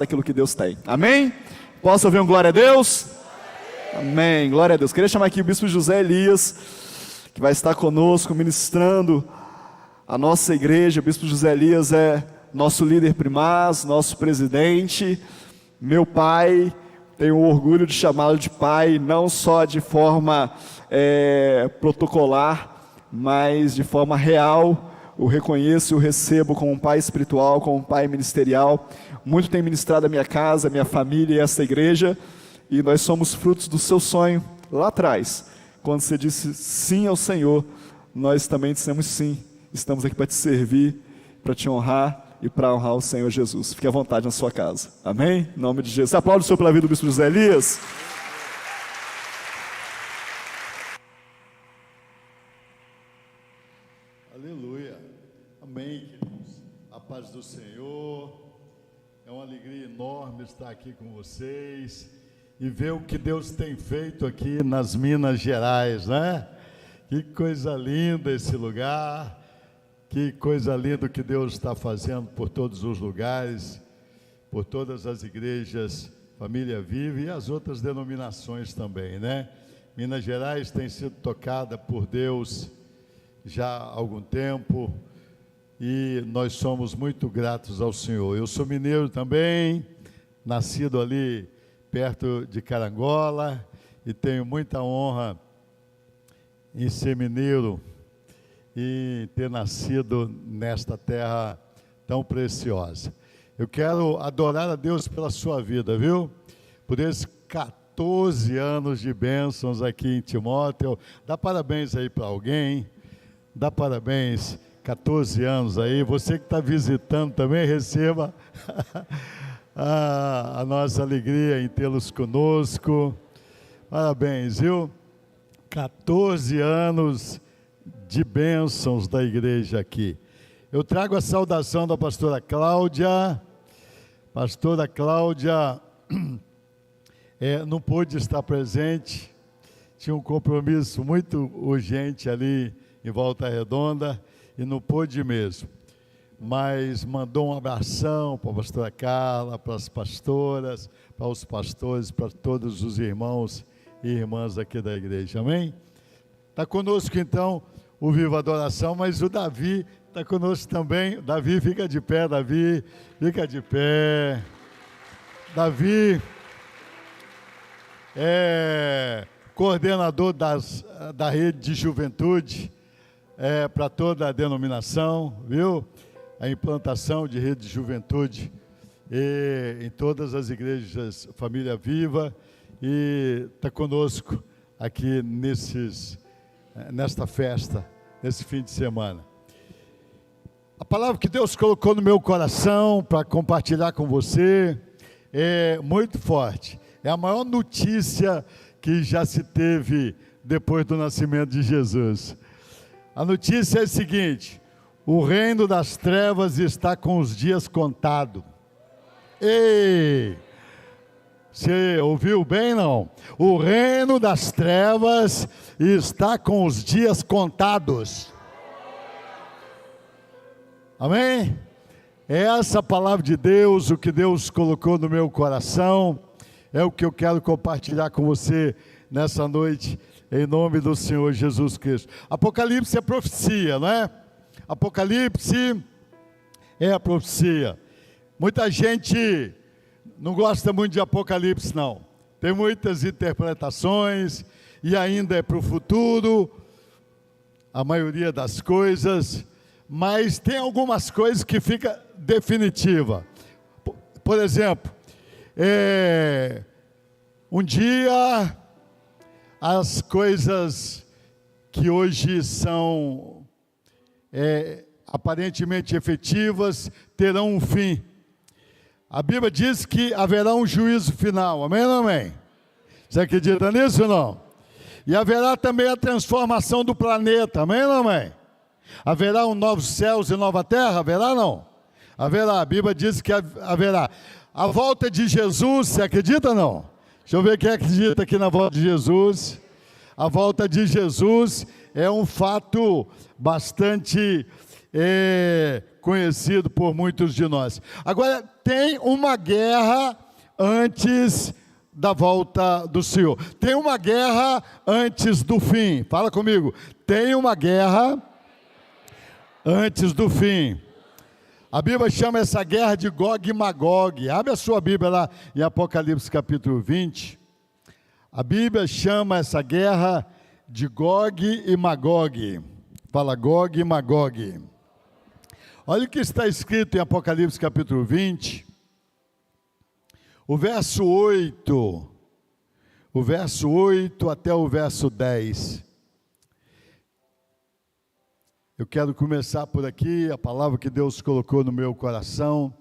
daquilo que Deus tem. Amém? Posso ouvir um glória a Deus? Amém, glória a Deus. Queria chamar aqui o bispo José Elias, que vai estar conosco ministrando a nossa igreja. O bispo José Elias é nosso líder primaz, nosso presidente, meu pai. Tenho o orgulho de chamá-lo de pai, não só de forma protocolar, mas de forma real. O reconheço e o recebo como um pai espiritual, como um pai ministerial. Muito tem ministrado a minha casa, a minha família e essa igreja, e nós somos frutos do seu sonho lá atrás. Quando você disse sim ao Senhor, nós também dissemos sim. Estamos aqui para te servir, para te honrar e para honrar o Senhor Jesus. Fique à vontade na sua casa. Amém? Em nome de Jesus. Você aplaude o Senhor pela vida do bispo José Elias? Aleluia. Amém, queridos. A paz do Senhor. É uma alegria enorme estar aqui com vocês e ver o que Deus tem feito aqui nas Minas Gerais, né? Que coisa linda esse lugar. Que coisa linda que Deus está fazendo por todos os lugares, por todas as igrejas, Família Viva e as outras denominações também, né? Minas Gerais tem sido tocada por Deus já há algum tempo e nós somos muito gratos ao Senhor. Eu sou mineiro também, nascido ali perto de Carangola e tenho muita honra em ser mineiro e ter nascido nesta terra tão preciosa. Eu quero adorar a Deus pela sua vida, viu? Por esses 14 anos de bênçãos aqui em Timóteo. Dá parabéns aí para alguém. Dá parabéns, 14 anos aí. Você que está visitando também, receba a nossa alegria em tê-los conosco. Parabéns, viu? 14 anos de bênçãos da igreja aqui. Eu trago a saudação da pastora Cláudia. Pastora Cláudia não pôde estar presente, tinha um compromisso muito urgente ali em Volta Redonda e não pôde mesmo. Mas mandou um abração para a pastora Carla, para as pastoras, para os pastores, para todos os irmãos e irmãs aqui da igreja. Amém? Está conosco então o Viva Adoração, mas o Davi está conosco também. Davi, fica de pé, Davi, fica de pé. Davi é coordenador da rede de juventude para toda a denominação, viu? A implantação de rede de juventude em todas as igrejas Família Viva e está conosco aqui nesta festa, nesse fim de semana. A palavra que Deus colocou no meu coração para compartilhar com você é muito forte. É a maior notícia que já se teve depois do nascimento de Jesus. A notícia é a seguinte: o reino das trevas está com os dias contados. Ei! Você ouviu bem, não? O reino das trevas está com os dias contados. Amém? É essa palavra de Deus, o que Deus colocou no meu coração, é o que eu quero compartilhar com você nessa noite, em nome do Senhor Jesus Cristo. Apocalipse é profecia, não é? Apocalipse é a profecia. Muita gente não gosta muito de Apocalipse, não. Tem muitas interpretações e ainda é para o futuro, a maioria das coisas, mas tem algumas coisas que fica definitiva. Por exemplo, um dia as coisas que hoje são aparentemente efetivas terão um fim. A Bíblia diz que haverá um juízo final, amém ou não amém? Você acredita nisso ou não? E haverá também a transformação do planeta, amém ou não amém? Haverá um novo céus e nova terra, haverá ou não? Haverá, a Bíblia diz que haverá. A volta de Jesus, você acredita ou não? Deixa eu ver quem acredita aqui na volta de Jesus. A volta de Jesus é um fato bastante conhecido por muitos de nós. Agora, tem uma guerra antes da volta do Senhor. Tem uma guerra antes do fim. Fala comigo. Tem uma guerra antes do fim. A Bíblia chama essa guerra de Gog e Magog. Abre a sua Bíblia lá em Apocalipse capítulo 20. A Bíblia chama essa guerra de Gog e Magog. Fala Gog e Magog. Olha o que está escrito em Apocalipse capítulo 20. O verso 8 até o verso 10. Eu quero começar por aqui, a palavra que Deus colocou no meu coração,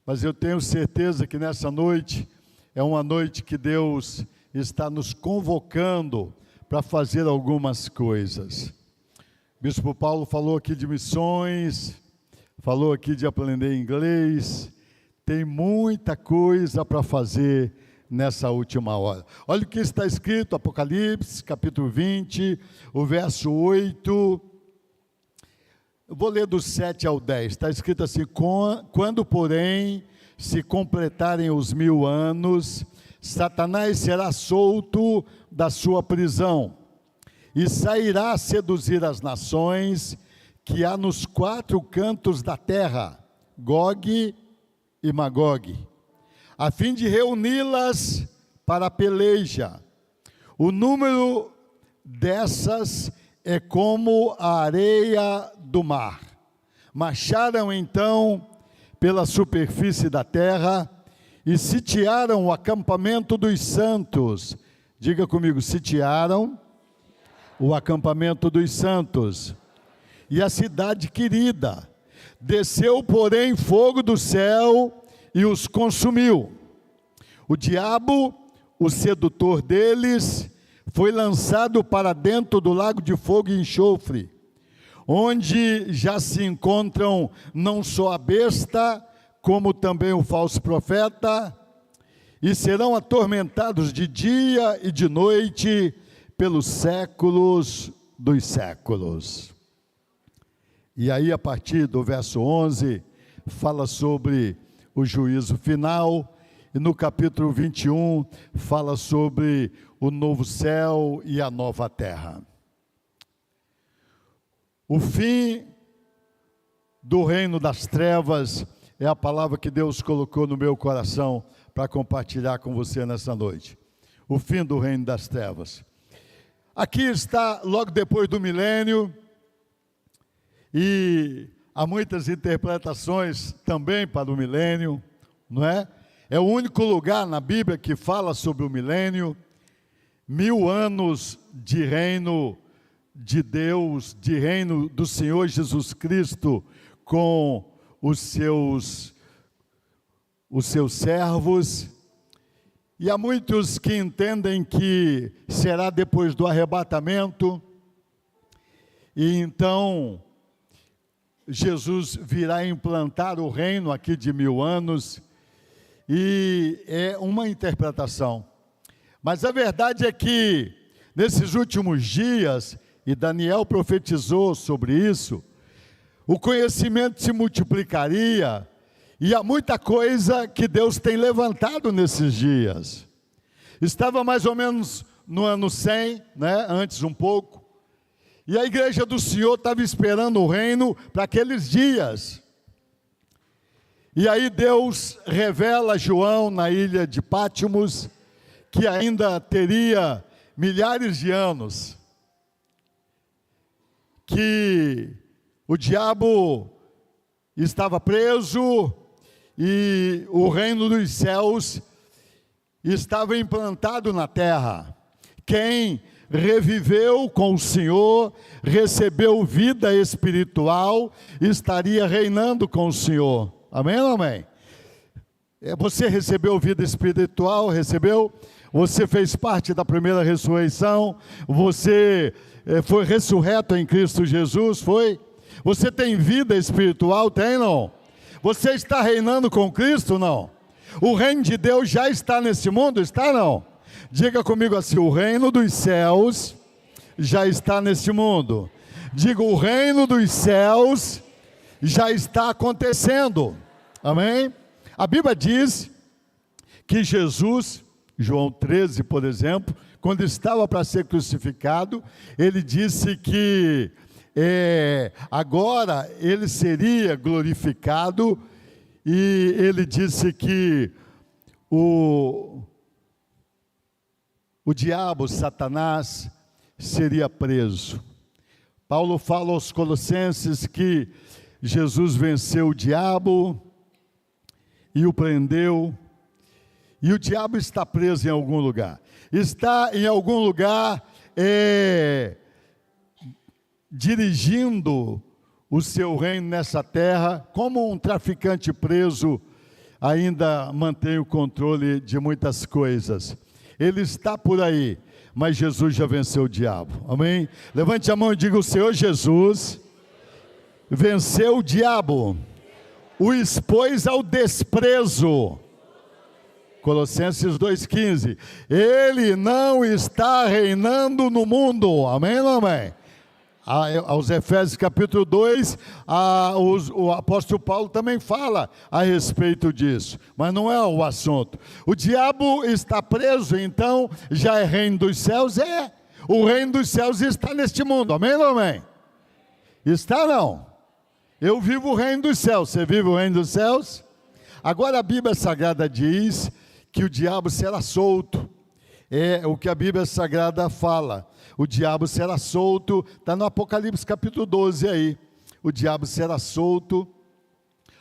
mas eu tenho certeza que nessa noite, é uma noite que Deus está nos convocando para fazer algumas coisas. Bispo Paulo falou aqui de missões, falou aqui de aprender inglês, tem muita coisa para fazer nessa última hora. Olha o que está escrito, Apocalipse, capítulo 20, o verso 8. Eu vou ler do 7 ao 10. Está escrito assim: quando, porém, se completarem os 1000 anos, Satanás será solto da sua prisão e sairá a seduzir as nações que há nos 4 cantos da terra, Gog e Magog, a fim de reuni-las para a peleja. O número dessas é como a areia do mar. Marcharam então pela superfície da terra e sitiaram o acampamento dos santos. Diga comigo, sitiaram o acampamento dos santos e a cidade querida. Desceu, porém, fogo do céu e os consumiu. O diabo, o sedutor deles, foi lançado para dentro do lago de fogo e enxofre, onde já se encontram não só a besta, como também o falso profeta, e serão atormentados de dia e de noite pelos séculos dos séculos. E aí, a partir do verso 11, fala sobre o juízo final, e no capítulo 21, fala sobre o novo céu e a nova terra. O fim do reino das trevas é a palavra que Deus colocou no meu coração para compartilhar com você nessa noite. O fim do reino das trevas. Aqui está logo depois do milênio, e há muitas interpretações também para o milênio, não é? É o único lugar na Bíblia que fala sobre o milênio, 1000 anos de reino de Deus, de reino do Senhor Jesus Cristo com os seus servos. E há muitos que entendem que será depois do arrebatamento, e então Jesus virá implantar o reino aqui de 1000 anos, e é uma interpretação. Mas a verdade é que, nesses últimos dias, e Daniel profetizou sobre isso, o conhecimento se multiplicaria, e há muita coisa que Deus tem levantado nesses dias. Estava mais ou menos no ano 100, né, antes um pouco, e a igreja do Senhor estava esperando o reino para aqueles dias. E aí Deus revela a João na ilha de Pátimos, que ainda teria milhares de anos, que o diabo estava preso e o reino dos céus estava implantado na terra. Quem reviveu com o Senhor, recebeu vida espiritual, estaria reinando com o Senhor. Amém ou amém? Você recebeu vida espiritual, recebeu? Você fez parte da primeira ressurreição, você foi ressurreto em Cristo Jesus, foi? Você tem vida espiritual, tem não? Você está reinando com Cristo, não? O reino de Deus já está nesse mundo, está não? Diga comigo assim, o reino dos céus já está nesse mundo. Diga, o reino dos céus já está acontecendo. Amém? A Bíblia diz que Jesus, João 13, por exemplo, quando estava para ser crucificado, ele disse que agora ele seria glorificado, e ele disse que o diabo, Satanás, seria preso. Paulo fala aos Colossenses que Jesus venceu o diabo e o prendeu, e o diabo está preso em algum lugar. Está em algum lugar dirigindo o seu reino nessa terra, como um traficante preso ainda mantém o controle de muitas coisas. Ele está por aí, mas Jesus já venceu o diabo. Amém? Levante a mão e diga: o Senhor Jesus venceu o diabo, o expôs ao desprezo. Colossenses 2,15. Ele não está reinando no mundo. Amém ou não amém? Aos Efésios capítulo 2, o apóstolo Paulo também fala a respeito disso, mas não é o assunto. O diabo está preso, então já é reino dos céus? O reino dos céus está neste mundo. Amém ou não amém? Está não? Eu vivo o reino dos céus. Você vive o reino dos céus? Agora a Bíblia Sagrada diz que o diabo será solto. É o que a Bíblia Sagrada fala. O diabo será solto, está no Apocalipse capítulo 12 aí. O diabo será solto.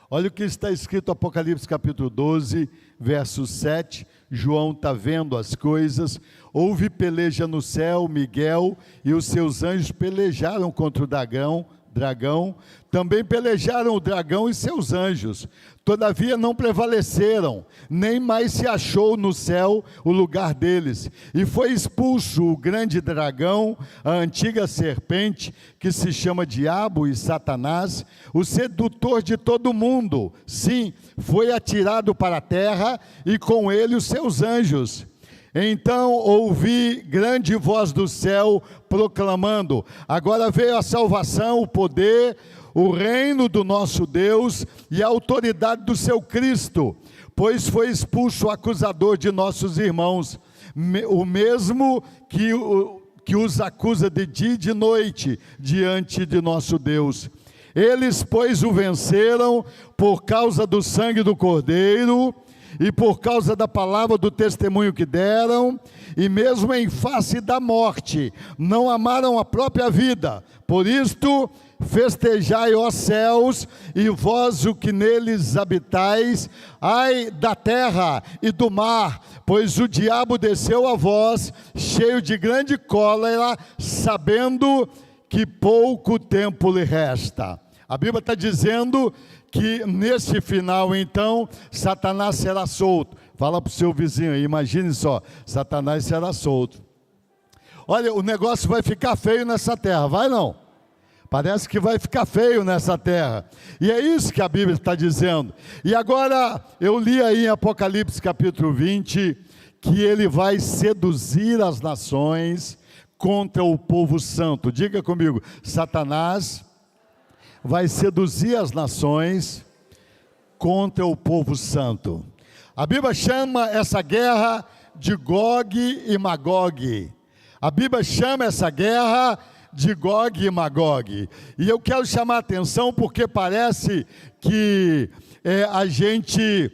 Olha o que está escrito no Apocalipse capítulo 12, verso 7. João está vendo as coisas. Houve peleja no céu, Miguel e os seus anjos pelejaram contra o dragão. Também pelejaram o dragão e seus anjos, todavia não prevaleceram, nem mais se achou no céu o lugar deles, e foi expulso o grande dragão, a antiga serpente, que se chama Diabo e Satanás, o sedutor de todo mundo. Sim, foi atirado para a terra, e com ele os seus anjos. Então ouvi grande voz do céu proclamando: agora veio a salvação, o poder, o reino do nosso Deus e a autoridade do seu Cristo, pois foi expulso o acusador de nossos irmãos, o mesmo que os acusa de dia e de noite diante de nosso Deus. Eles, pois, o venceram por causa do sangue do Cordeiro e por causa da palavra do testemunho que deram, e mesmo em face da morte, não amaram a própria vida. Por isto, festejai, ó céus, e vós o que neles habitais, ai da terra e do mar, pois o diabo desceu a vós, cheio de grande cólera, sabendo que pouco tempo lhe resta. A Bíblia está dizendo que nesse final, então, Satanás será solto. Fala para o seu vizinho aí, imagine só, Satanás será solto. Olha, o negócio vai ficar feio nessa terra, vai não? Parece que vai ficar feio nessa terra. E é isso que a Bíblia está dizendo. E agora, eu li aí em Apocalipse capítulo 20, que ele vai seduzir as nações contra o povo santo. Diga comigo, Satanás vai seduzir as nações contra o povo santo. A Bíblia chama essa guerra de Gog e Magog. A Bíblia chama essa guerra de Gog e Magog. E eu quero chamar a atenção porque parece que a gente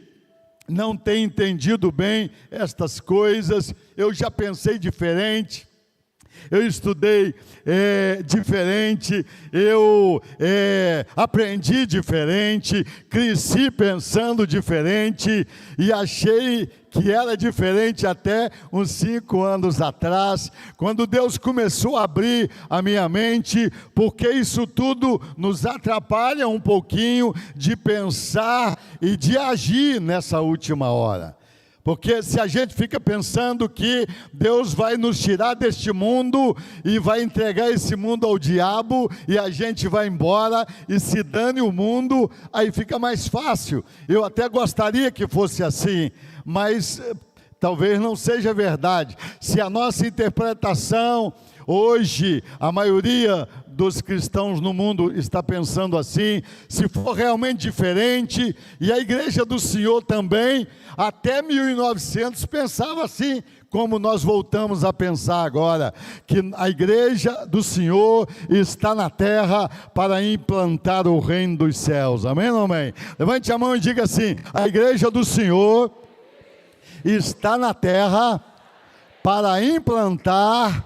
não tem entendido bem estas coisas. Eu já pensei diferente. Eu estudei diferente, eu aprendi diferente, cresci pensando diferente e achei que era diferente até uns 5 anos atrás, quando Deus começou a abrir a minha mente, porque isso tudo nos atrapalha um pouquinho de pensar e de agir nessa última hora. Porque se a gente fica pensando que Deus vai nos tirar deste mundo e vai entregar esse mundo ao diabo e a gente vai embora e se dane o mundo, aí fica mais fácil. Eu até gostaria que fosse assim, mas talvez não seja verdade. Se a nossa interpretação hoje, a maioria dos cristãos no mundo está pensando assim, se for realmente diferente, e a igreja do Senhor também, até 1900 pensava assim, como nós voltamos a pensar agora, que a igreja do Senhor está na terra para implantar o reino dos céus, amém ou amém? Levante a mão e diga assim, a igreja do Senhor está na terra para implantar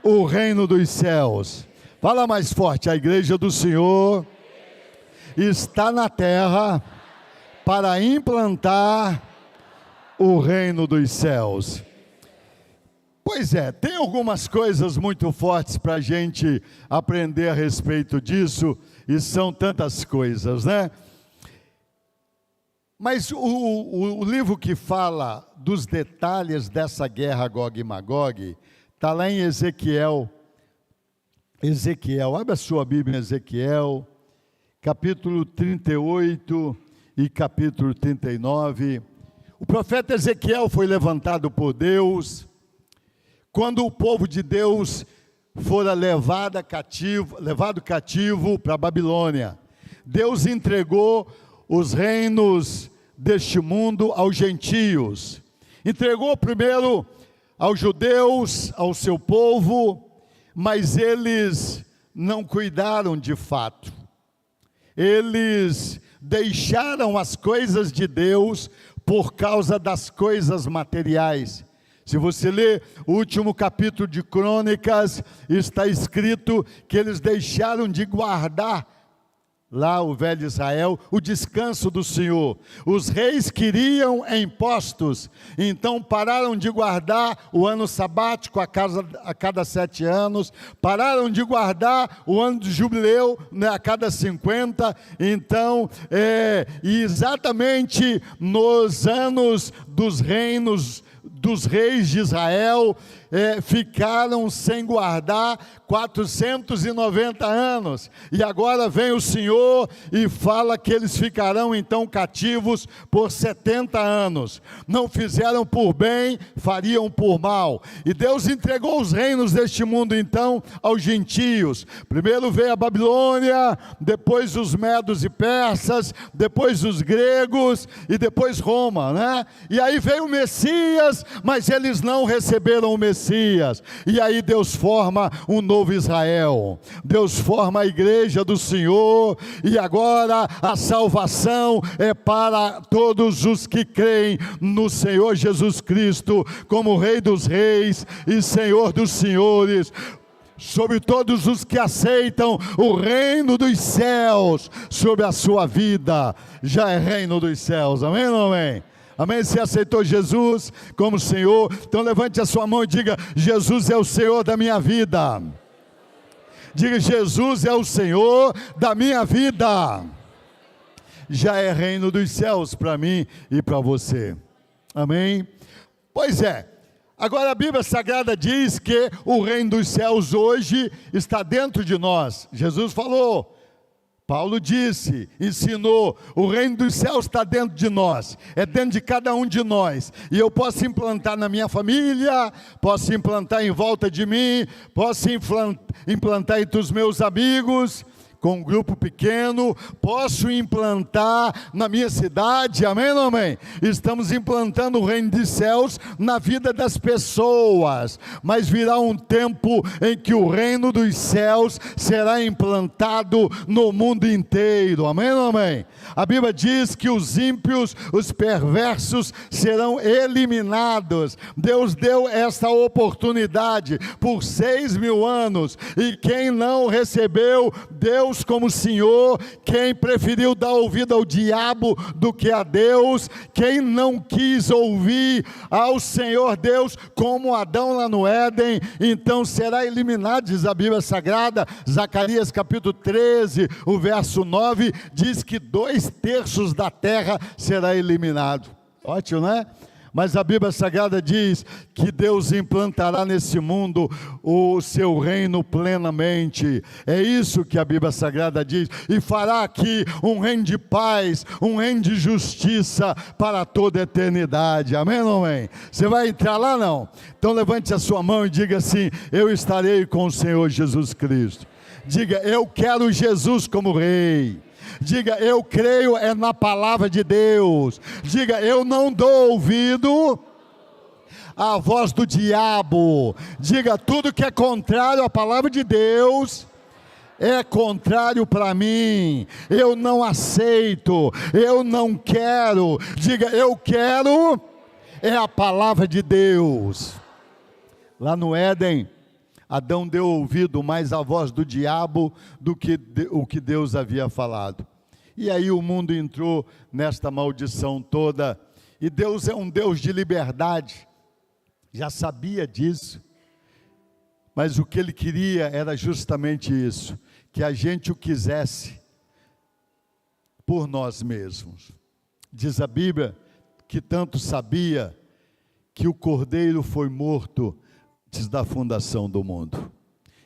o reino dos céus. Fala mais forte, a igreja do Senhor está na terra para implantar o reino dos céus. Pois é, tem algumas coisas muito fortes para a gente aprender a respeito disso, e são tantas coisas, né? Mas o livro que fala dos detalhes dessa guerra Gog e Magog, está lá em Ezequiel. Abre a sua Bíblia em Ezequiel, capítulo 38 e capítulo 39. O profeta Ezequiel foi levantado por Deus, quando o povo de Deus fora levado cativo para a Babilônia. Deus entregou os reinos deste mundo aos gentios. Entregou primeiro aos judeus, ao seu povo, mas eles não cuidaram de fato. Eles deixaram as coisas de Deus por causa das coisas materiais. Se você ler o último capítulo de Crônicas, está escrito que eles deixaram de guardar, lá o velho Israel, o descanso do Senhor. Os reis queriam impostos, então pararam de guardar o ano sabático a cada 7 anos, pararam de guardar o ano de jubileu, né, a cada 50, então, e exatamente nos anos dos reinos dos reis de Israel, ficaram sem guardar 490 anos, e agora vem o Senhor e fala que eles ficarão então cativos por 70 anos, não fizeram por bem, fariam por mal, e Deus entregou os reinos deste mundo então aos gentios. Primeiro veio a Babilônia, depois os medos e persas, depois os gregos, e depois Roma, né? E aí veio o Messias, mas eles não receberam o Messias, e aí Deus forma um novo Israel, Deus forma a igreja do Senhor, e agora a salvação é para todos os que creem no Senhor Jesus Cristo, como Rei dos Reis e Senhor dos Senhores, sobre todos os que aceitam o reino dos céus, sobre a sua vida, já é reino dos céus, amém ou amém? Amém? Você aceitou Jesus como Senhor? Então levante a sua mão e diga, Jesus é o Senhor da minha vida. Diga, Jesus é o Senhor da minha vida. Já é reino dos céus para mim e para você. Amém? Pois é. Agora a Bíblia Sagrada diz que o reino dos céus hoje está dentro de nós. Jesus falou. Paulo disse, ensinou, o reino dos céus está dentro de nós, é dentro de cada um de nós, e eu posso implantar na minha família, posso implantar em volta de mim, posso implantar entre os meus amigos, com um grupo pequeno, posso implantar na minha cidade, amém ou amém? Estamos implantando o reino dos céus na vida das pessoas, mas virá um tempo em que o reino dos céus será implantado no mundo inteiro, amém ou amém? A Bíblia diz que os ímpios, os perversos serão eliminados. Deus deu essa oportunidade por 6.000 anos, e quem não recebeu Deus como Senhor, quem preferiu dar ouvido ao diabo do que a Deus, quem não quis ouvir ao Senhor Deus, como Adão lá no Éden, então será eliminado, diz a Bíblia Sagrada. Zacarias capítulo 13, o verso 9, diz que 2/3 da terra será eliminado. Ótimo, né? Mas a Bíblia Sagrada diz que Deus implantará nesse mundo o seu reino plenamente. É isso que a Bíblia Sagrada diz. E fará aqui um reino de paz, um reino de justiça para toda a eternidade. Amém ou amém? Você vai entrar lá, não? Então levante a sua mão e diga assim, eu estarei com o Senhor Jesus Cristo. Diga, eu quero Jesus como rei. Diga, eu creio na palavra de Deus. Diga, eu não dou ouvido à voz do diabo. Diga, tudo que é contrário à palavra de Deus é contrário para mim. Eu não aceito, eu não quero. Diga, eu quero é a palavra de Deus. Lá no Éden, Adão deu ouvido mais à voz do diabo do que o que Deus havia falado. E aí o mundo entrou nesta maldição toda. E Deus é um Deus de liberdade. Já sabia disso. Mas o que Ele queria era justamente isso. Que a gente o quisesse por nós mesmos. Diz a Bíblia que tanto sabia que o Cordeiro foi morto antes da fundação do mundo.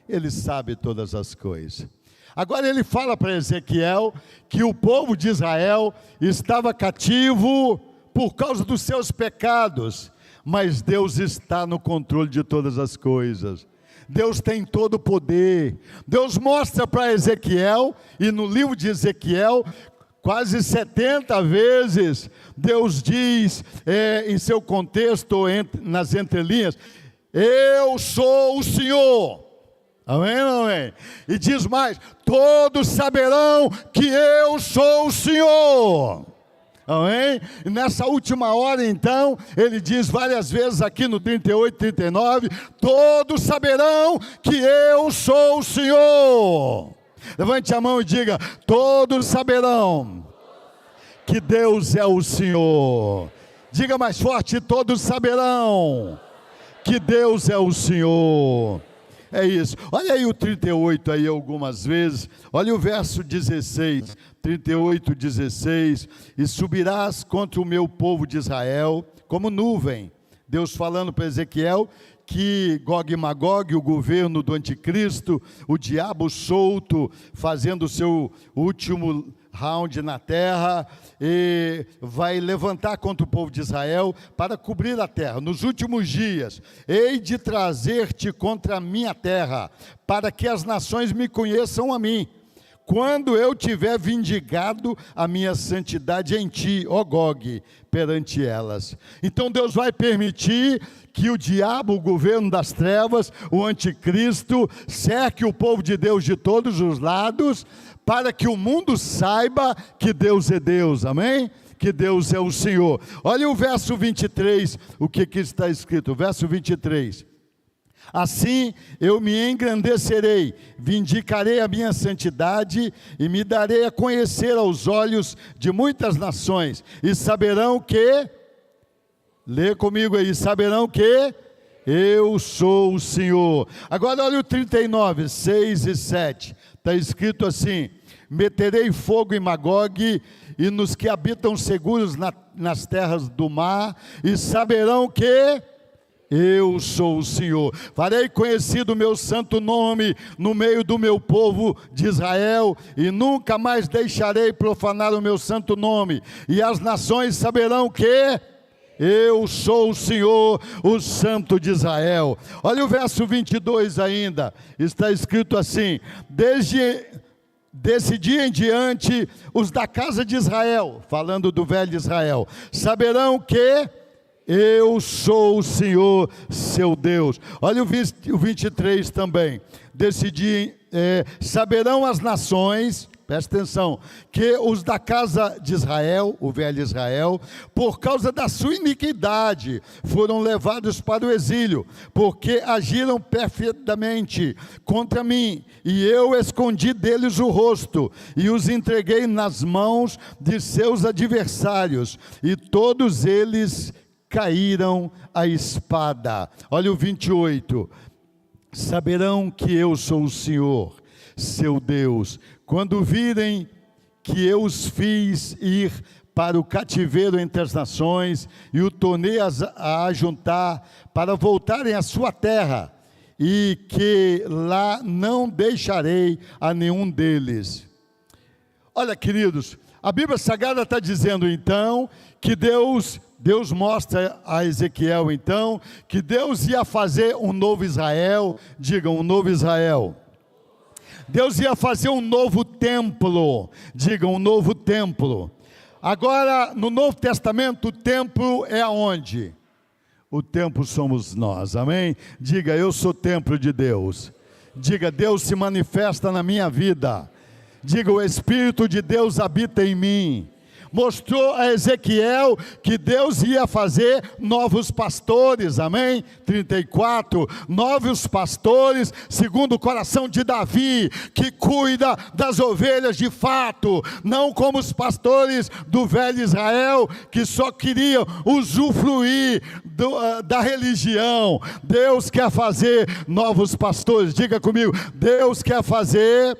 Ele sabe todas as coisas. Agora ele fala para Ezequiel que o povo de Israel estava cativo por causa dos seus pecados, mas Deus está no controle de todas as coisas. Deus tem todo o poder. Deus mostra para Ezequiel, e no livro de Ezequiel, quase 70 vezes, Deus diz, em seu contexto, nas entrelinhas, eu sou o Senhor. Amém, amém? E diz mais, todos saberão que eu sou o Senhor. Amém? E nessa última hora, então, ele diz várias vezes aqui no 38, 39, todos saberão que eu sou o Senhor. Levante a mão e diga, todos saberão que Deus é o Senhor. Diga mais forte, todos saberão que Deus é o Senhor. É isso. Olha aí o 38 aí algumas vezes. Olha o verso 16. 38, 16. E subirás contra o meu povo de Israel como nuvem. Deus falando para Ezequiel que Gog e Magog, o governo do anticristo, o diabo solto, fazendo o seu último round na terra, e vai levantar contra o povo de Israel para cobrir a terra. Nos últimos dias, hei de trazer-te contra a minha terra, para que as nações me conheçam a mim, quando eu tiver vindicado a minha santidade em ti, ó Gog, perante elas. Então Deus vai permitir que o diabo, o governo das trevas, o anticristo, cerque o povo de Deus de todos os lados, para que o mundo saiba que Deus é Deus, amém? Que Deus é o Senhor. Olha o verso 23, o que está escrito, verso 23. Assim eu me engrandecerei, vindicarei a minha santidade e me darei a conhecer aos olhos de muitas nações, e saberão que, lê comigo aí, saberão que eu sou o Senhor. Agora olha o 39, 6 e 7, está escrito assim, meterei fogo em Magog e nos que habitam seguros nas terras do mar, e saberão que eu sou o Senhor. Farei conhecido o meu santo nome no meio do meu povo de Israel, e nunca mais deixarei profanar o meu santo nome, e as nações saberão que eu sou o Senhor, o Santo de Israel. Olha o verso 22 ainda, está escrito assim, desse dia em diante, os da casa de Israel, falando do velho Israel, saberão que eu sou o Senhor, seu Deus. Olha o 23 também. Desse dia, saberão as nações, presta atenção, que os da casa de Israel, o velho Israel, por causa da sua iniquidade, foram levados para o exílio, porque agiram perfeitamente contra mim, e eu escondi deles o rosto, e os entreguei nas mãos de seus adversários, e todos eles caíram à espada. Olha o 28. Saberão que eu sou o Senhor, seu Deus, quando virem que eu os fiz ir para o cativeiro entre as nações, e o tornei a ajuntar para voltarem à sua terra, e que lá não deixarei a nenhum deles. Olha, queridos, a Bíblia Sagrada está dizendo então que Deus mostra a Ezequiel então que Deus ia fazer um novo Israel. Digam, um novo Israel. Deus ia fazer um novo templo. Diga, um novo templo. Agora, no Novo Testamento, o templo é aonde? O templo somos nós, amém? Diga, eu sou templo de Deus. Diga, Deus se manifesta na minha vida. Diga, o Espírito de Deus habita em mim. Mostrou a Ezequiel que Deus ia fazer novos pastores, amém? 34, novos pastores, segundo o coração de Davi, que cuida das ovelhas de fato, não como os pastores do velho Israel, que só queriam usufruir da religião. Deus quer fazer novos pastores, diga comigo, Deus quer fazer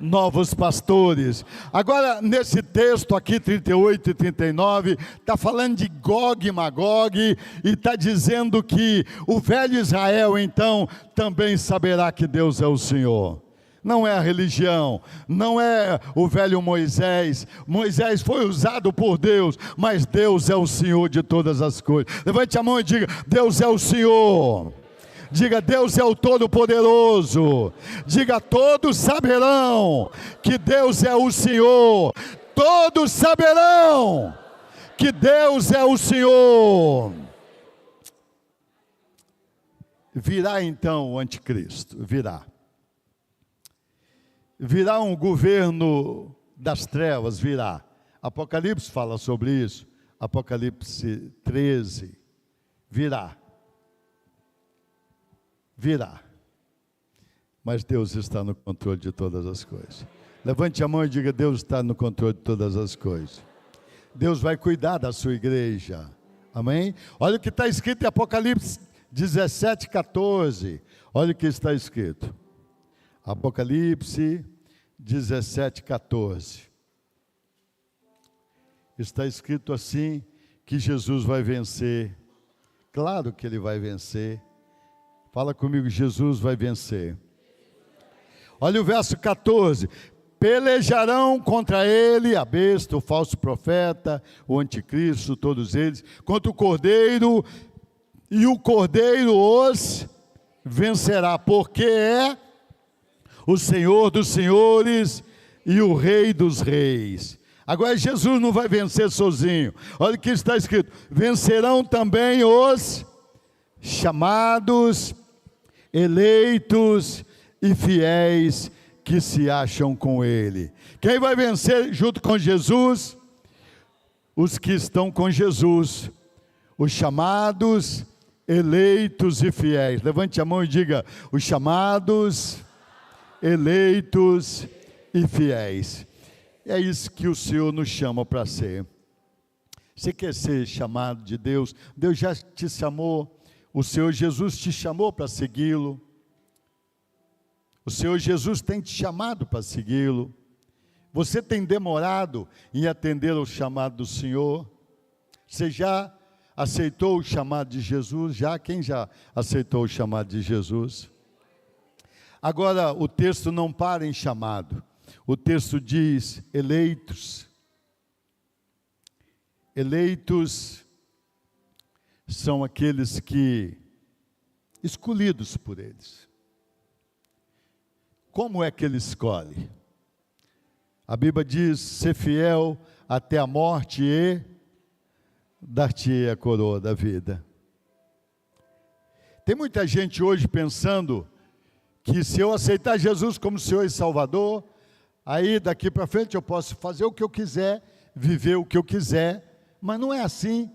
novos pastores. Agora, nesse texto aqui, 38 e 39, está falando de Gog e Magog, e está dizendo que o velho Israel, então, também saberá que Deus é o Senhor. Não é a religião, não é o velho Moisés. Moisés foi usado por Deus, mas Deus é o Senhor de todas as coisas. Levante a mão e diga, Deus é o Senhor. Diga, Deus é o Todo-Poderoso. Diga, todos saberão que Deus é o Senhor. Todos saberão que Deus é o Senhor. Virá então o anticristo, virá. Virá um governo das trevas, virá. Apocalipse fala sobre isso. Apocalipse 13, virá. Virá, mas Deus está no controle de todas as coisas. Levante a mão e diga, Deus está no controle de todas as coisas. Deus vai cuidar da sua igreja, amém? Olha o que está escrito em Apocalipse 17, 14, olha o que está escrito, Apocalipse 17, 14, está escrito assim, que Jesus vai vencer, claro que Ele vai vencer. Fala comigo, Jesus vai vencer. Olha o verso 14. Pelejarão contra ele, a besta, o falso profeta, o anticristo, todos eles, contra o cordeiro, e o cordeiro os vencerá, porque é o Senhor dos senhores e o Rei dos reis. Agora Jesus não vai vencer sozinho. Olha o que está escrito. Vencerão também os chamados, eleitos e fiéis que se acham com Ele. Quem vai vencer junto com Jesus? Os que estão com Jesus, os chamados, eleitos e fiéis. Levante a mão e diga, os chamados, eleitos e fiéis. É isso que o Senhor nos chama para ser. Você quer ser chamado de Deus? Deus já te chamou. O Senhor Jesus te chamou para segui-lo. O Senhor Jesus tem te chamado para segui-lo. Você tem demorado em atender ao chamado do Senhor? Você já aceitou o chamado de Jesus? Quem já aceitou o chamado de Jesus? Agora, o texto não para em chamado. O texto diz eleitos. Eleitos são aqueles que, escolhidos por eles. Como é que ele escolhe? A Bíblia diz, ser fiel até a morte e dar-te a coroa da vida. Tem muita gente hoje pensando que se eu aceitar Jesus como Senhor e Salvador, aí daqui para frente eu posso fazer o que eu quiser, viver o que eu quiser, mas não é assim.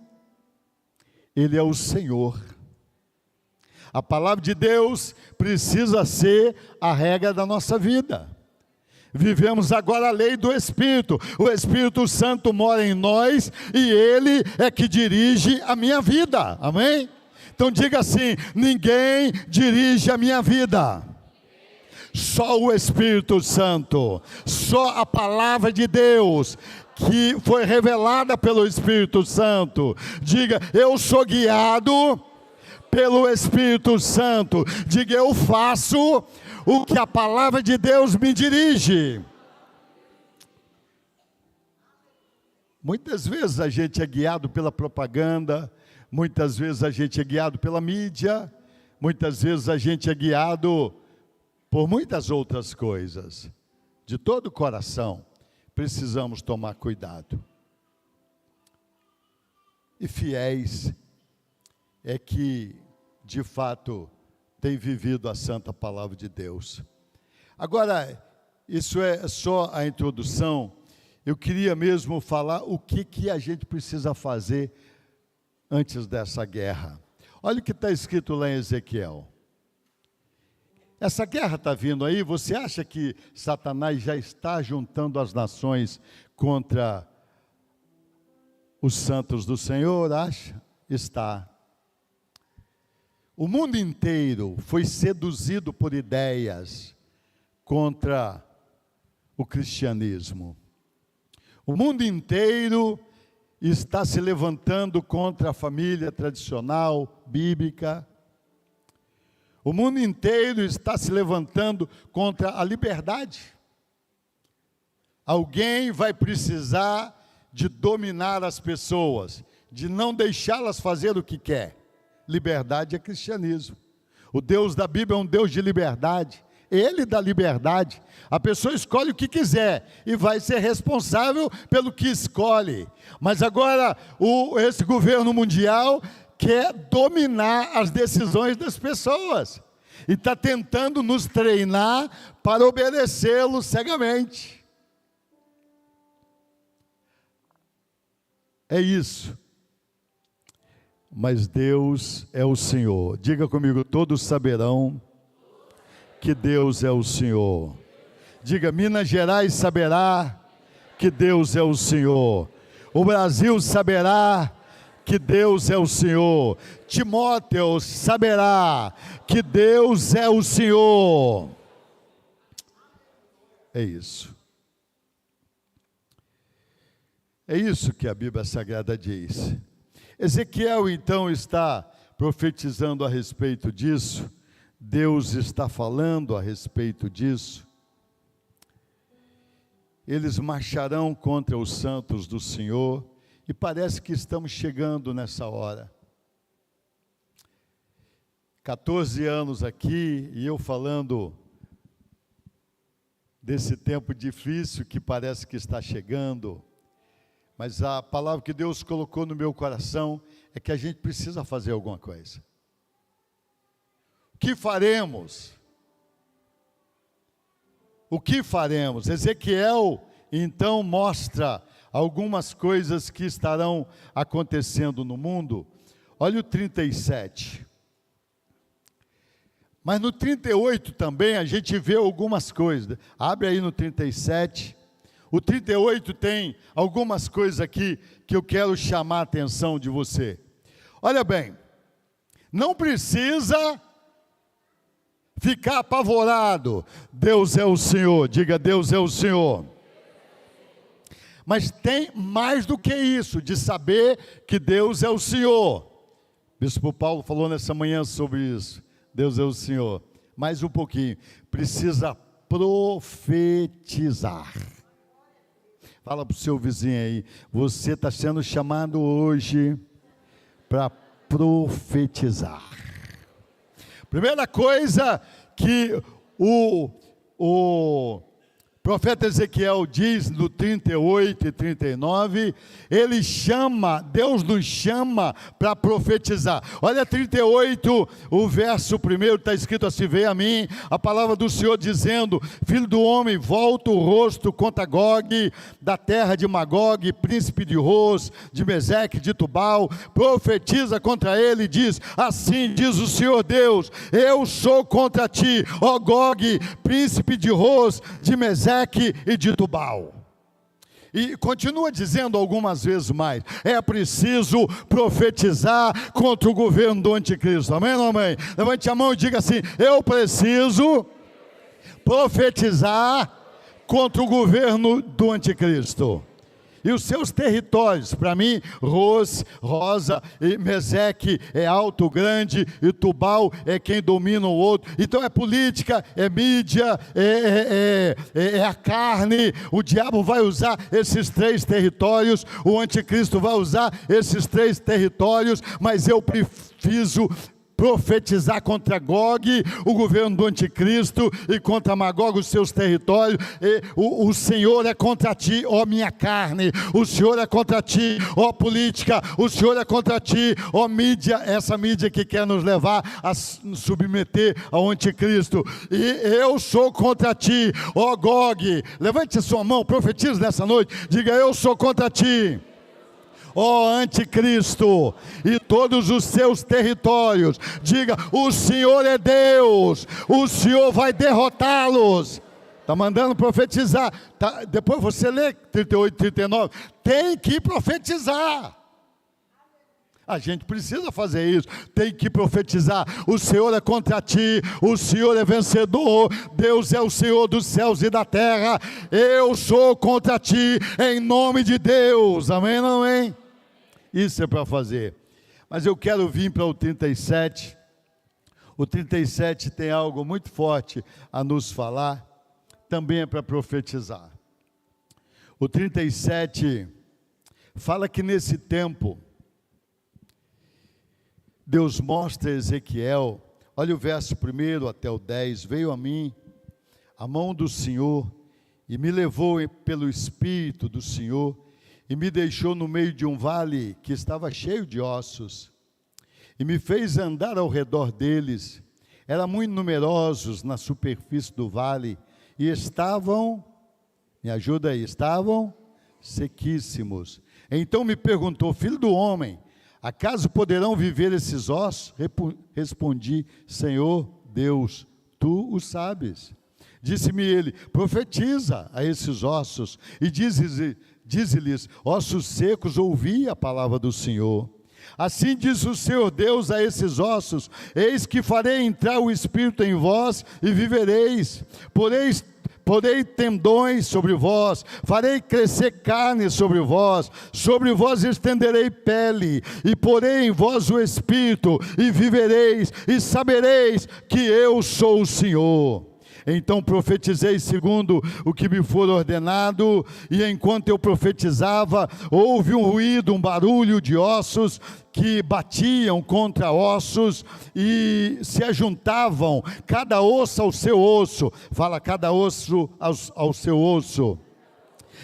Ele é o Senhor. A palavra de Deus precisa ser a regra da nossa vida. Vivemos agora a lei do Espírito. O Espírito Santo mora em nós e Ele é que dirige a minha vida. Amém? Então diga assim, ninguém dirige a minha vida. Só o Espírito Santo. Só a palavra de Deus, que foi revelada pelo Espírito Santo. Diga, eu sou guiado pelo Espírito Santo. Diga, eu faço o que a palavra de Deus me dirige. Muitas vezes a gente é guiado pela propaganda, muitas vezes a gente é guiado pela mídia, muitas vezes a gente é guiado por muitas outras coisas, de todo o coração, precisamos tomar cuidado. E fiéis é que, de fato, tem vivido a santa palavra de Deus. Agora, isso é só a introdução. Eu queria mesmo falar o que a gente precisa fazer antes dessa guerra. Olha o que está escrito lá em Ezequiel. Essa guerra está vindo aí, você acha que Satanás já está juntando as nações contra os santos do Senhor? Acha? Está. O mundo inteiro foi seduzido por ideias contra o cristianismo. O mundo inteiro está se levantando contra a família tradicional, bíblica. O mundo inteiro está se levantando contra a liberdade. Alguém vai precisar de dominar as pessoas, de não deixá-las fazer o que quer. Liberdade é cristianismo. O Deus da Bíblia é um Deus de liberdade. Ele dá liberdade. A pessoa escolhe o que quiser e vai ser responsável pelo que escolhe. Mas agora esse governo mundial quer dominar as decisões das pessoas e está tentando nos treinar para obedecê-lo cegamente. É isso. Mas Deus é o Senhor. Diga comigo, todos saberão que Deus é o Senhor. Diga, Minas Gerais saberá que Deus é o Senhor. O Brasil saberá que Deus é o Senhor. Timóteo saberá que Deus é o Senhor. É isso. É isso que a Bíblia Sagrada diz. Ezequiel então está profetizando a respeito disso. Deus está falando a respeito disso. Eles marcharão contra os santos do Senhor. E parece que estamos chegando nessa hora. 14 anos aqui, e eu falando desse tempo difícil que parece que está chegando. Mas a palavra que Deus colocou no meu coração é que a gente precisa fazer alguma coisa. O que faremos? O que faremos? Ezequiel, então, mostra algumas coisas que estarão acontecendo no mundo. Olha o 37. Mas no 38 também a gente vê algumas coisas. Abre aí no 37. O 38 tem algumas coisas aqui que eu quero chamar a atenção de você. Olha bem, não precisa ficar apavorado. Deus é o Senhor. Diga, Deus é o Senhor. Mas tem mais do que isso, de saber que Deus é o Senhor. O bispo Paulo falou nessa manhã sobre isso. Deus é o Senhor. Mais um pouquinho. Precisa profetizar. Fala para o seu vizinho aí. Você está sendo chamado hoje para profetizar. Primeira coisa que o profeta Ezequiel diz no 38 e 39, ele chama, Deus nos chama para profetizar. Olha 38, o verso 1 está escrito assim: veio a mim a palavra do Senhor dizendo, filho do homem, volta o rosto contra Gog, da terra de Magog, príncipe de Ros, de Meseque, de Tubal, profetiza contra ele e diz, assim diz o Senhor Deus, eu sou contra ti, ó Gog, príncipe de Ros, de Meseque e de Tubal. E continua dizendo algumas vezes mais, é preciso profetizar contra o governo do anticristo, amém ou não amém? Levante a mão e diga assim, eu preciso profetizar contra o governo do anticristo. E os seus territórios, para mim, Ros, Rosa e Meseque é alto, grande, e Tubal é quem domina o outro. Então é política, é mídia, é a carne. O diabo vai usar esses 3 territórios, o anticristo vai usar esses 3 territórios, mas eu preciso profetizar contra Gog, o governo do anticristo, e contra Magog, os seus territórios. O Senhor é contra ti, ó minha carne, o Senhor é contra ti, ó política, o Senhor é contra ti, ó mídia, essa mídia que quer nos levar a submeter ao anticristo, e eu sou contra ti, ó Gog. Levante a sua mão, profetize nessa noite, diga: eu sou contra ti, ó anticristo, e todos os seus territórios. Diga: o Senhor é Deus, o Senhor vai derrotá-los. Está mandando profetizar. Tá, depois você lê 38, 39. Tem que profetizar. A gente precisa fazer isso, tem que profetizar. O Senhor é contra ti, o Senhor é vencedor, Deus é o Senhor dos céus e da terra. Eu sou contra ti, em nome de Deus. Amém, não amém? Isso é para fazer. Mas eu quero vir para o 37. O 37 tem algo muito forte a nos falar, também é para profetizar. O 37 fala que nesse tempo, Deus mostra a Ezequiel, olha o verso 1 até o 10, veio a mim a mão do Senhor e me levou pelo Espírito do Senhor e me deixou no meio de um vale que estava cheio de ossos e me fez andar ao redor deles. Eram muito numerosos na superfície do vale e estavam, me ajuda aí, estavam sequíssimos. Então me perguntou: filho do homem, acaso poderão viver esses ossos? Respondi: Senhor Deus, tu o sabes. Disse-me ele: profetiza a esses ossos e dize-lhes: ossos secos, ouvi a palavra do Senhor. Assim diz o Senhor Deus a esses ossos: eis que farei entrar o Espírito em vós e vivereis. Porei tendões sobre vós, farei crescer carne sobre vós estenderei pele, e porei em vós o Espírito, e vivereis, e sabereis que eu sou o Senhor. Então profetizei segundo o que me for ordenado, e enquanto eu profetizava, houve um ruído, um barulho de ossos que batiam contra ossos e se ajuntavam, cada osso ao seu osso. Fala: cada osso ao seu osso.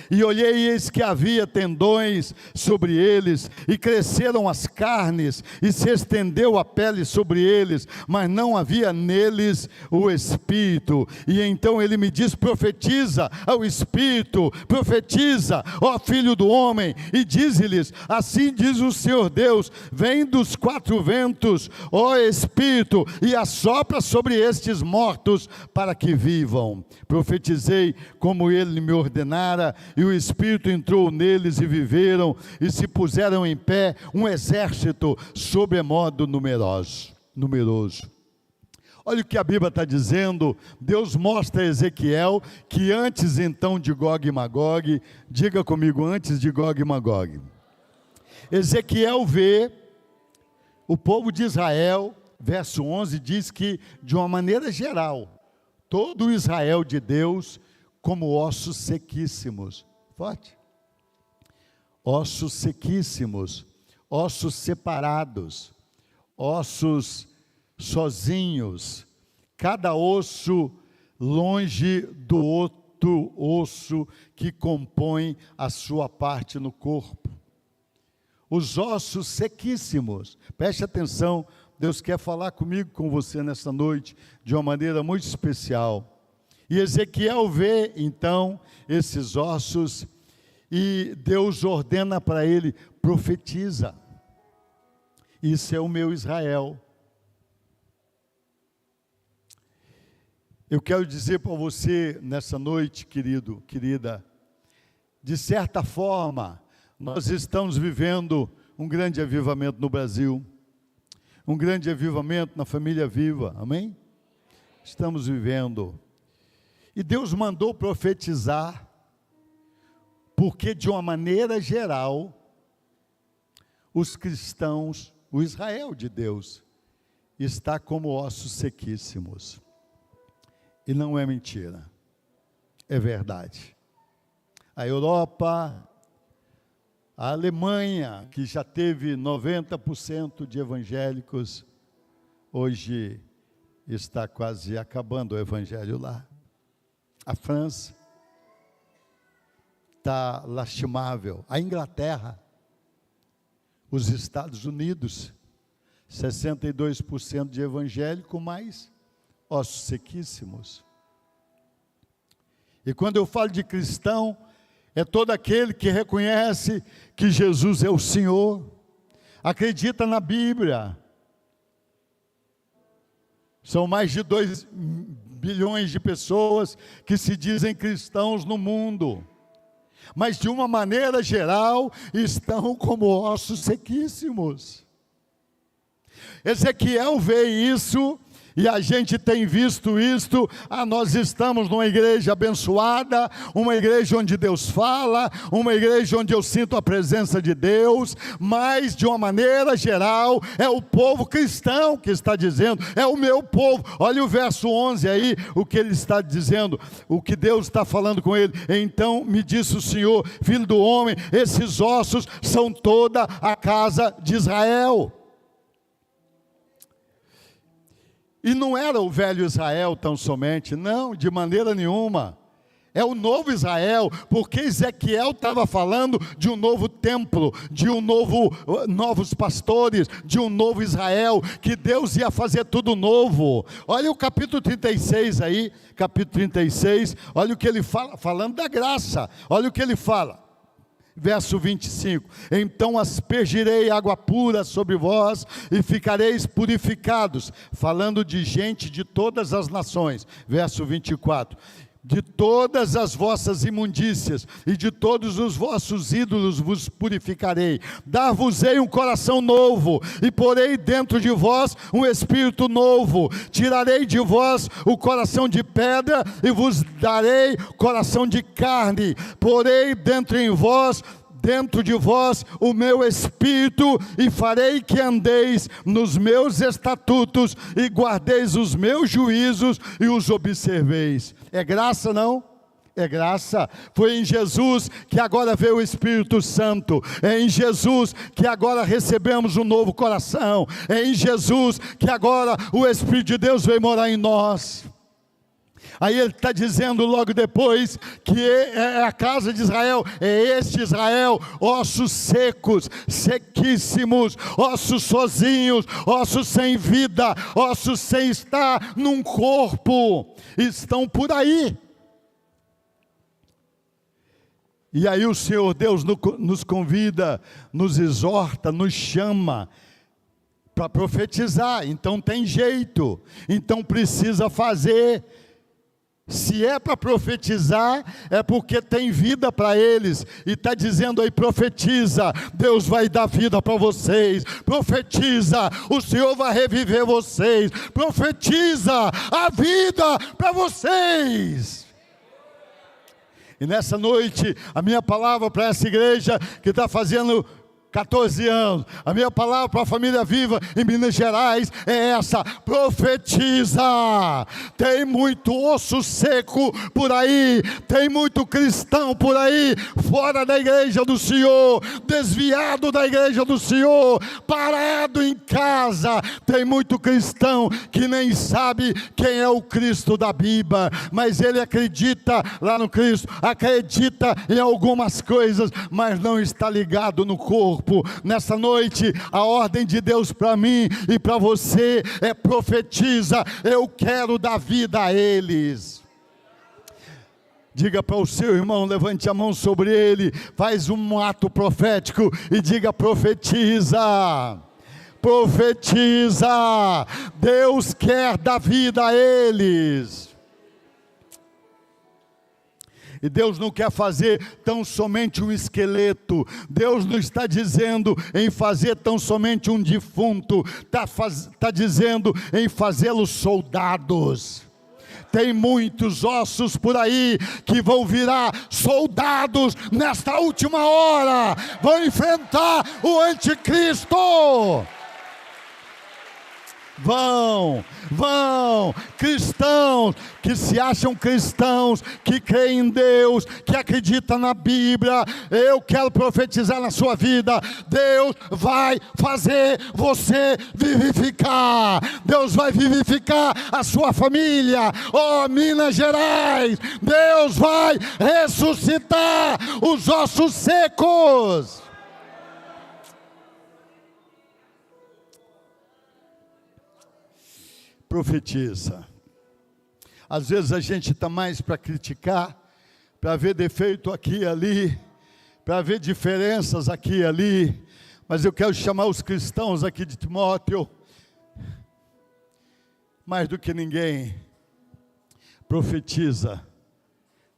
E olhei, e eis que havia tendões sobre eles, e cresceram as carnes, e se estendeu a pele sobre eles, mas não havia neles o Espírito. E então ele me diz: profetiza ao Espírito, profetiza, ó filho do homem, e dize-lhes: assim diz o Senhor Deus, vem dos quatro ventos, ó Espírito, e assopra sobre estes mortos, para que vivam. Profetizei como ele me ordenara, e o Espírito entrou neles e viveram, e se puseram em pé um exército sobremodo numeroso. Olha o que a Bíblia está dizendo. Deus mostra a Ezequiel que antes então de Gog e Magog, diga comigo, antes de Gog e Magog, Ezequiel vê o povo de Israel, verso 11 diz que de uma maneira geral, todo o Israel de Deus como ossos sequíssimos. Forte. Ossos sequíssimos, ossos separados, ossos sozinhos, cada osso longe do outro osso que compõe a sua parte no corpo. Os ossos sequíssimos. Preste atenção, Deus quer falar comigo, com você nessa noite, de uma maneira muito especial. E Ezequiel vê então esses ossos, e Deus ordena para ele: profetiza. Isso é o meu Israel. Eu quero dizer para você nessa noite, querido, querida, de certa forma, nós estamos vivendo um grande avivamento no Brasil, um grande avivamento na família viva, amém? Estamos vivendo. E Deus mandou profetizar, porque de uma maneira geral, os cristãos, o Israel de Deus, está como ossos sequíssimos. E não é mentira, é verdade. A Europa, a Alemanha, que já teve 90% de evangélicos, Hoje está quase acabando o evangelho lá. A França está lastimável. A Inglaterra, os Estados Unidos, 62% de evangélico, mais ossos sequíssimos. E quando eu falo de cristão, é todo aquele que reconhece que Jesus é o Senhor, acredita na Bíblia. São mais de 2 bilhões de pessoas que se dizem cristãos no mundo, mas de uma maneira geral estão como ossos sequíssimos. Ezequiel vê isso, e a gente tem visto isto. Nós estamos numa igreja abençoada, uma igreja onde Deus fala, uma igreja onde eu sinto a presença de Deus, mas de uma maneira geral, é o povo cristão que está dizendo, é o meu povo. Olha o verso 11 aí, o que ele está dizendo, o que Deus está falando com ele. Então me disse o Senhor, filho do homem, esses ossos são toda a casa de Israel. E não era o velho Israel tão somente, não, de maneira nenhuma. É o novo Israel, porque Ezequiel estava falando de um novo templo, de novos pastores, de um novo Israel, que Deus ia fazer tudo novo. Olha o capítulo 36 aí, capítulo 36, olha o que ele fala, falando da graça, olha o que ele fala. Verso 25, então aspergirei água pura sobre vós e ficareis purificados, falando de gente de todas as nações. Verso 24, de todas as vossas imundícias e de todos os vossos ídolos vos purificarei, dar-vos-ei um coração novo e porei dentro de vós um espírito novo, tirarei de vós o coração de pedra e vos darei coração de carne, porei dentro de vós o meu espírito e farei que andeis nos meus estatutos e guardeis os meus juízos e os observeis. É graça, não? É graça. Foi em Jesus que agora veio o Espírito Santo. É em Jesus que agora recebemos um novo coração. É em Jesus que agora o Espírito de Deus veio morar em nós. Aí ele está dizendo logo depois que é a casa de Israel, é este Israel, ossos secos, sequíssimos, ossos sozinhos, ossos sem vida, ossos sem estar num corpo, estão por aí. E aí o Senhor Deus nos convida, nos exorta, nos chama para profetizar. Então tem jeito, então precisa fazer. Se é para profetizar, é porque tem vida para eles, e está dizendo aí, profetiza, Deus vai dar vida para vocês, profetiza, o Senhor vai reviver vocês, profetiza a vida para vocês. E nessa noite, a minha palavra para essa igreja que está fazendo 14 anos, a minha palavra para a família Viva em Minas Gerais é essa: profetiza. Tem muito osso seco por aí, tem muito cristão por aí, fora da igreja do Senhor, desviado da igreja do Senhor, parado em casa. Tem muito cristão que nem sabe quem é o Cristo da Bíblia, mas ele acredita lá no Cristo, acredita em algumas coisas, mas não está ligado no corpo. Nessa noite, a ordem de Deus para mim e para você é: profetiza, eu quero dar vida a eles. Diga para o seu irmão, levante a mão sobre ele, faz um ato profético e diga: profetiza. Profetiza, Deus quer dar vida a eles. E Deus não quer fazer tão somente um esqueleto. Deus não está dizendo em fazer tão somente um defunto. Está dizendo em fazê-los soldados. Tem muitos ossos por aí que vão virar soldados nesta última hora. Vão enfrentar o anticristo. Vão, cristãos que se acham cristãos, que creem em Deus, que acreditam na Bíblia, eu quero profetizar na sua vida, Deus vai fazer você vivificar, Deus vai vivificar a sua família, Minas Gerais, Deus vai ressuscitar os ossos secos. Profetiza. Às vezes a gente está mais para criticar, para ver defeito aqui e ali, para ver diferenças aqui e ali, mas eu quero chamar os cristãos aqui de Timóteo, mais do que ninguém, profetiza,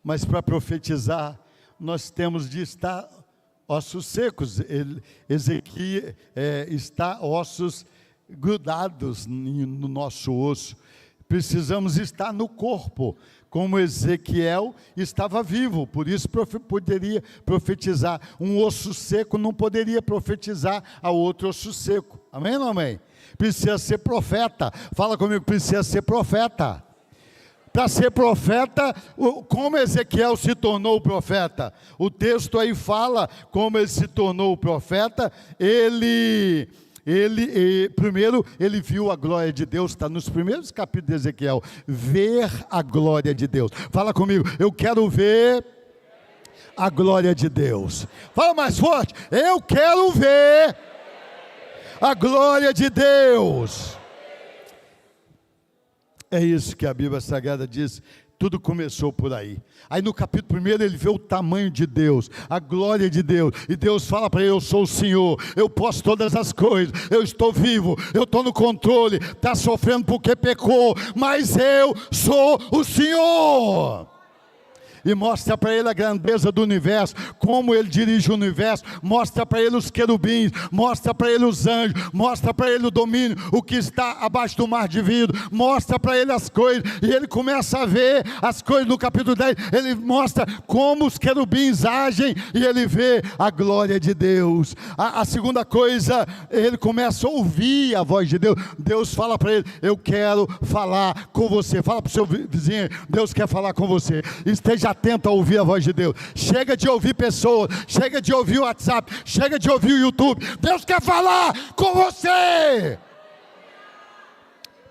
mas para profetizar, nós temos de estar ossos secos, Ezequiel está ossos grudados no nosso osso, precisamos estar no corpo, como Ezequiel estava vivo, por isso poderia profetizar, um osso seco não poderia profetizar a outro osso seco, amém ou não amém? Precisa ser profeta, fala comigo, precisa ser profeta. Para ser profeta, como Ezequiel se tornou profeta? O texto aí fala como ele se tornou profeta, primeiro, ele viu a glória de Deus, está nos primeiros capítulos de Ezequiel, ver a glória de Deus. Fala comigo, eu quero ver a glória de Deus. Fala mais forte, eu quero ver a glória de Deus. É isso que a Bíblia Sagrada diz. Tudo começou por aí. Aí no capítulo 1 ele vê o tamanho de Deus, a glória de Deus, e Deus fala para ele, eu sou o Senhor, eu posso todas as coisas, eu estou vivo, eu estou no controle, está sofrendo porque pecou, mas eu sou o Senhor. E mostra para ele a grandeza do universo, como ele dirige o universo, mostra para ele os querubins, mostra para ele os anjos, mostra para ele o domínio, o que está abaixo do mar de vidro, mostra para ele as coisas, e ele começa a ver as coisas no capítulo 10, ele mostra como os querubins agem, e ele vê a glória de Deus. A segunda coisa, ele começa a ouvir a voz de Deus, Deus fala para ele, eu quero falar com você, fala para o seu vizinho, Deus quer falar com você, esteja atento a ouvir a voz de Deus, chega de ouvir pessoas, chega de ouvir o WhatsApp, chega de ouvir o YouTube, Deus quer falar com você.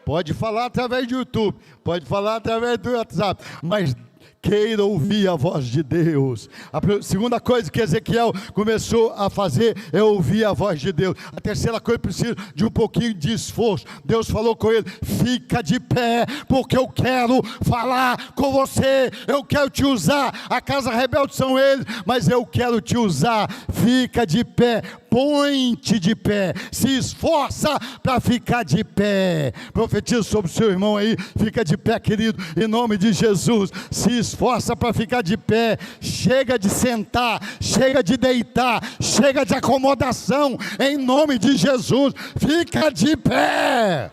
Pode falar através do YouTube, pode falar através do WhatsApp, mas queira ouvir a voz de Deus. A segunda coisa que Ezequiel começou a fazer é ouvir a voz de Deus. A terceira coisa, precisa de um pouquinho de esforço. Deus falou com ele, fica de pé, porque eu quero falar com você, eu quero te usar. A casa rebelde são eles, mas eu quero te usar. Fica de pé, põe-te de pé, se esforça para ficar de pé. Profetiza sobre o seu irmão aí, fica de pé, querido, em nome de Jesus. Se esforça para ficar de pé, chega de sentar, chega de deitar, chega de acomodação, em nome de Jesus, fica de pé.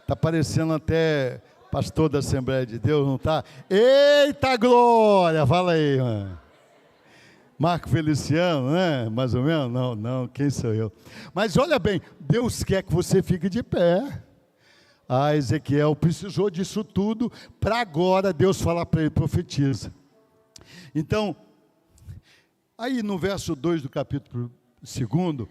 Está parecendo até pastor da Assembleia de Deus, não está? Eita glória, fala aí, mano. Marco Feliciano, né? Mais ou menos? Não, quem sou eu? Mas olha bem, Deus quer que você fique de pé. Ezequiel precisou disso tudo para agora Deus falar para ele, profetiza. Então, aí no verso 2 do capítulo 2,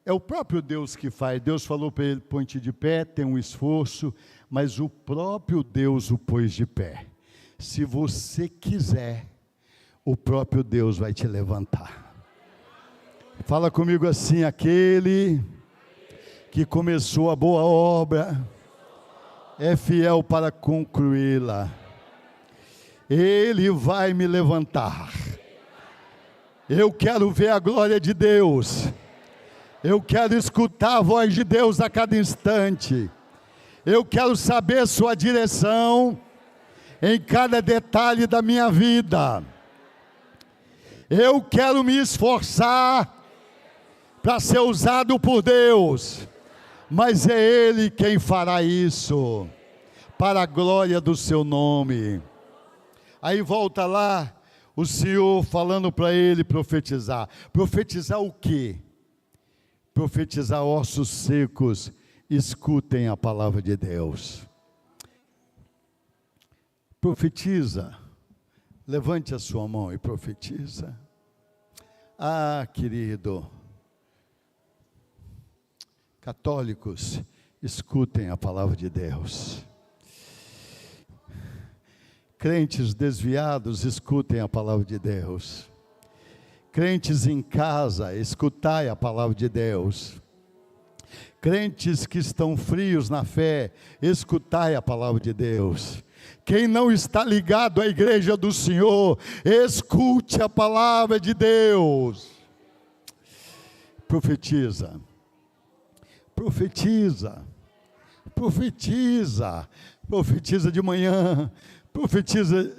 é o próprio Deus que faz. Deus falou para ele, põe-te de pé, tem um esforço, mas o próprio Deus o pôs de pé. Se você quiser, o próprio Deus vai te levantar. Fala comigo assim, aquele que começou a boa obra, é fiel para concluí-la. Ele vai me levantar. Eu quero ver a glória de Deus. Eu quero escutar a voz de Deus a cada instante. Eu quero saber sua direção em cada detalhe da minha vida. Eu quero me esforçar para ser usado por Deus. Mas é Ele quem fará isso, para a glória do seu nome. Aí volta lá, o Senhor falando para ele profetizar. Profetizar o quê? profetizar ossos secos, escutem a palavra de Deus. Profetiza, levante a sua mão e profetiza. Ah, querido, católicos, escutem a palavra de Deus. Crentes desviados, escutem a palavra de Deus. Crentes em casa, escutai a palavra de Deus. Crentes que estão frios na fé, escutai a palavra de Deus. Quem não está ligado à igreja do Senhor, escute a palavra de Deus. Profetiza, profetiza, profetiza, profetiza de manhã, profetiza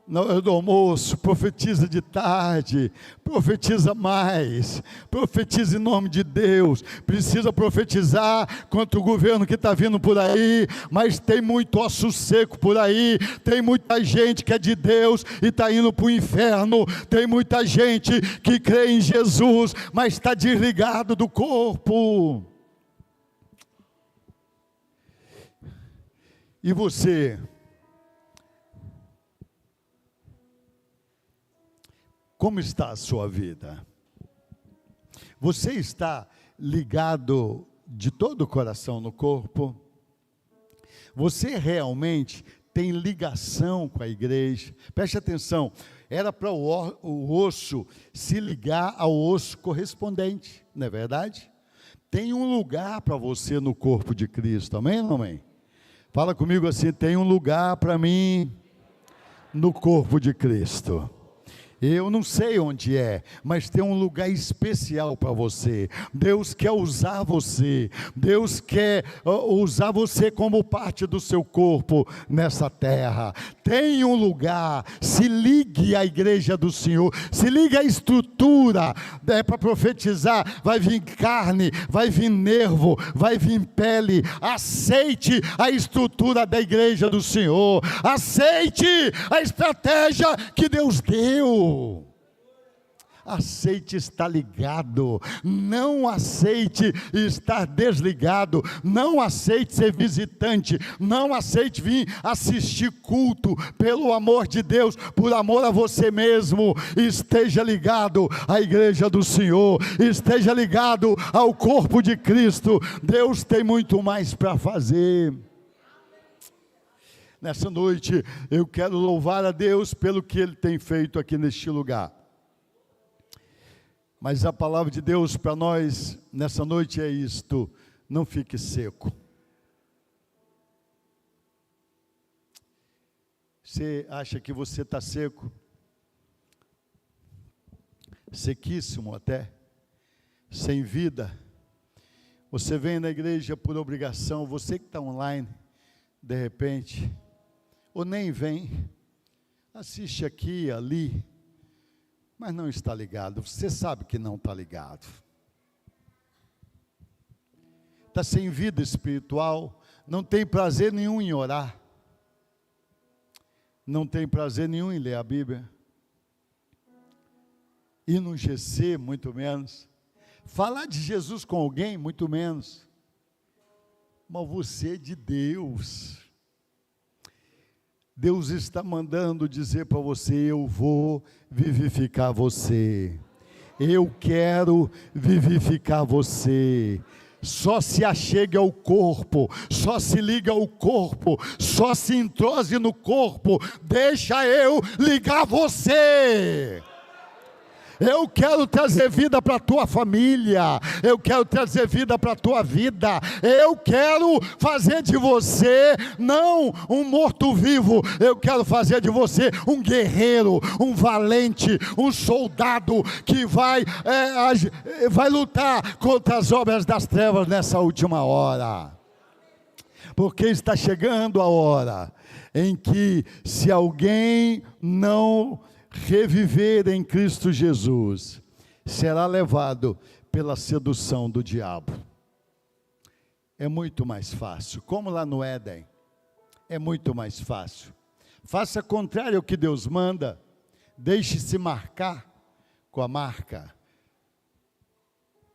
na hora do almoço, profetiza de tarde, profetiza mais, profetiza em nome de Deus. Precisa profetizar contra o governo que está vindo por aí, mas tem muito osso seco por aí, tem muita gente que é de Deus e está indo para o inferno, tem muita gente que crê em Jesus, mas está desligado do corpo. E você? Como está a sua vida? Você está ligado de todo o coração no corpo? Você realmente tem ligação com a igreja? Preste atenção, era para o osso se ligar ao osso correspondente, não é verdade? Tem um lugar para você no corpo de Cristo, amém ou não amém? Fala comigo assim, tem um lugar para mim no corpo de Cristo. Eu não sei onde é, mas tem um lugar especial para você. Deus quer usar você. Deus quer usar você como parte do seu corpo nessa terra. Tem um lugar, se ligue à igreja do Senhor, se ligue à estrutura, é para profetizar, vai vir carne, vai vir nervo, vai vir pele. Aceite a estrutura da igreja do Senhor, aceite a estratégia que Deus deu. Aceite estar ligado, não aceite estar desligado, não aceite ser visitante, não aceite vir assistir culto, pelo amor de Deus, por amor a você mesmo. Esteja ligado à igreja do Senhor, esteja ligado ao corpo de Cristo. Deus tem muito mais para fazer. Nessa noite eu quero louvar a Deus pelo que Ele tem feito aqui neste lugar. Mas a palavra de Deus para nós nessa noite é isto: não fique seco. Você acha que você está seco? Sequíssimo até, sem vida. Você vem na igreja por obrigação, você que está online, de repente, ou nem vem, assiste aqui, ali, mas não está ligado. Você sabe que não está ligado. Está sem vida espiritual, não tem prazer nenhum em orar, não tem prazer nenhum em ler a Bíblia, ir no GC, muito menos, falar de Jesus com alguém, muito menos. Mas você é de Deus. Deus está mandando dizer para você: eu vou vivificar você. Eu quero vivificar você. Só se achegue ao corpo, só se liga ao corpo, só se entrose no corpo. Deixa eu ligar você. Eu quero trazer vida para a tua família, eu quero trazer vida para a tua vida, eu quero fazer de você não um morto-vivo, eu quero fazer de você um guerreiro, um valente, um soldado que vai lutar contra as obras das trevas nessa última hora. Porque está chegando a hora em que, se alguém não reviver em Cristo Jesus, será levado pela sedução do diabo. É muito mais fácil, como lá no Éden, é muito mais fácil. Faça contrário ao que Deus manda, deixe-se marcar com a marca.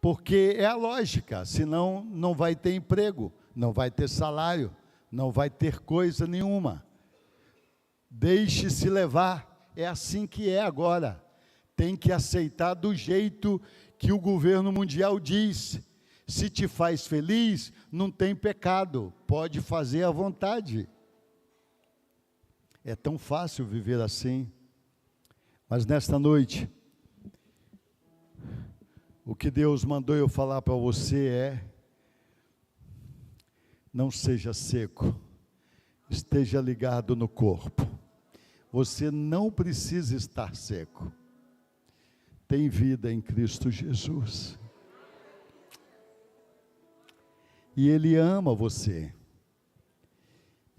Porque é a lógica, senão não vai ter emprego, não vai ter salário, não vai ter coisa nenhuma. Deixe-se levar, é assim que é agora. Tem que aceitar do jeito que o governo mundial diz. Se te faz feliz, não tem pecado, pode fazer à vontade. É tão fácil viver assim. Mas nesta noite, o que Deus mandou eu falar para você é: não seja seco, esteja ligado no corpo. Você não precisa estar seco. Tem vida em Cristo Jesus. E Ele ama você.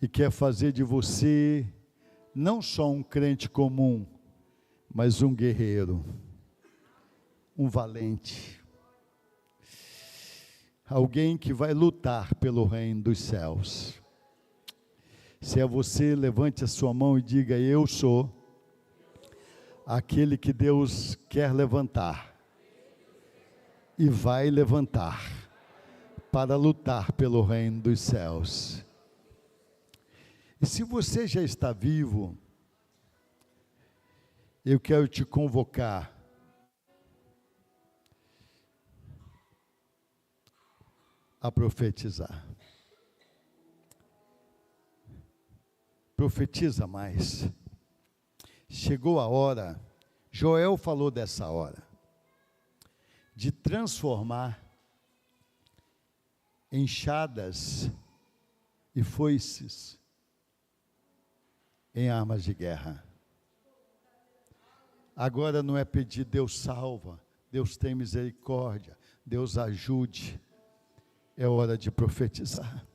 E quer fazer de você não só um crente comum, mas um guerreiro, um valente. Alguém que vai lutar pelo reino dos céus. Se é você, levante a sua mão e diga: eu sou aquele que Deus quer levantar e vai levantar para lutar pelo reino dos céus. E se você já está vivo, eu quero te convocar a profetizar. Profetiza mais. Chegou a hora, Joel falou dessa hora, de transformar enxadas e foices em armas de guerra. Agora não é pedir Deus salva, Deus tem misericórdia, Deus ajude. É hora de profetizar.